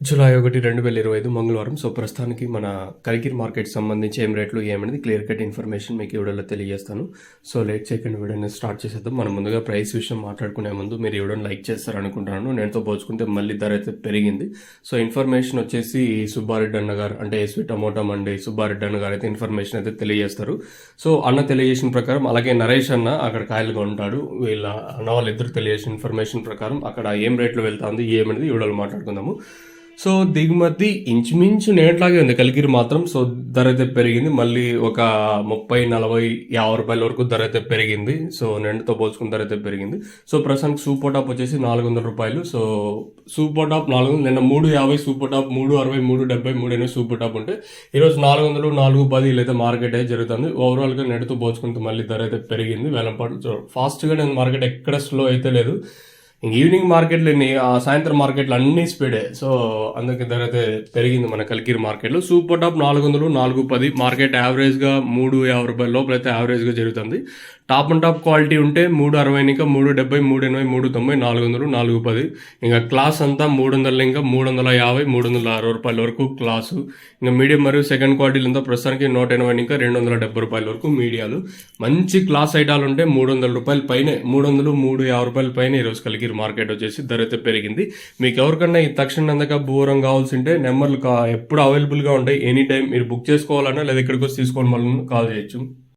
July 1, 2025 మంగళవారం. So, ప్రస్తుతానికి మన కలికిరి మార్కెట్ సంబంధించి ఏం రేట్లు ఏమనేది క్లియర్ కట్ ఇన్ఫర్మేషన్ మీకు ఈ వీడియోలో తెలియజేస్తాను. సో, లేట్ చేయకుండా వీడియోని స్టార్ట్ చేసేద్దాం. మనం ముందుగా ప్రైస్ విషయం మాట్లాడుకునే ముందు మీరు ఈ వీడియోని లైక్ చేస్తారనుకుంటున్నాను. నేనుతో పోల్చుకుంటే మళ్ళీ ధర అయితే పెరిగింది. సో, ఇన్ఫర్మేషన్ వచ్చేసి సుబ్బారెడ్డి అన్న గారు, అంటే ఎస్వి టమోటా మండి సుబ్బారెడ్డి అన్న గారు అయితే ఇన్ఫర్మేషన్ అయితే తెలియజేస్తారు. సో, అన్న తెలియజేసిన ప్రకారం, అలాగే నరేష్ అన్న అక్కడ కాయలుగా ఉంటాడు, వీళ్ళ అన్న వాళ్ళిద్దరు తెలియజేసిన ఇన్ఫర్మేషన్ ప్రకారం అక్కడ ఏం రేట్లు వెళ్తుంది ఏమనేది ఈ వీడియోలో మాట్లాడుకుందాము. సో, దిగుమతి ఇంచుమించు నేట్లాగే ఉంది కలికిరి మాత్రం. సో, ధర అయితే పెరిగింది. మళ్ళీ ఒక 30, 40, 50 రూపాయల వరకు ధర అయితే పెరిగింది. సో, నెండుతో పోల్చుకున్న ధర అయితే పెరిగింది. సో, ప్రస్తుతానికి సూపర్ టాప్ వచ్చేసి 400 రూపాయలు. సో, సూపర్ టాప్ 400, నిన్న 350 సూపర్ టాప్, 360, 370, 380 సూపర్ టాప్ ఉంటే ఈరోజు 400, 410 ఇలా అయితే మార్కెట్ అయితే జరుగుతుంది. ఓవరాల్గా నెండుతో పోల్చుకుంటే మళ్ళీ ధర అయితే పెరిగింది. వేలంపాటు ఫాస్ట్గా నేను మార్కెట్ ఎక్కడ స్లో అయితే లేదు. ఈవినింగ్ మార్కెట్లు సాయంత్రం మార్కెట్లు అన్నీ స్పీడే. సో, అందుకే ధర అయితే పెరిగింది మన కలికిరి మార్కెట్లో. సూపర్ టాప్ 400, 410 మార్కెట్ యావరేజ్గా 350 రూపాయల లోపల అయితే యావరేజ్గా జరుగుతుంది. టాప్ అండ్ టాప్ క్వాలిటీ ఉంటే 360, ఇంకా 370, 380, 390, 400, 410. ఇంకా క్లాస్ అంతా 300, ఇంకా 350, 360 రూపాయల వరకు క్లాసు. ఇంకా మీడియం మరియు సెకండ్ క్వాలిటీలు అంతా ప్రస్తుతానికి 180, ఇంకా 270 రూపాయల వరకు మీడియాలు. మంచి క్లాస్ ఐటాలు ఉంటే 300 రూపాయల పైనే, 300, 350 రూపాయల పైన ఈరోజు కలికిరి మార్కెట్ వచ్చేసి ధర అయితే పెరిగింది. మీకు ఎవరికన్నా ఈ తక్షణ అందక బూరం కావాల్సి ఉంటే నెంబర్లు ఎప్పుడు అవైలబుల్గా ఉంటాయి. ఎనీ టైం మీరు బుక్ చేసుకోవాలన్నా లేదా ఇక్కడికి వచ్చి తీసుకోవాలి, మళ్ళీ కాల్ చేయొచ్చు.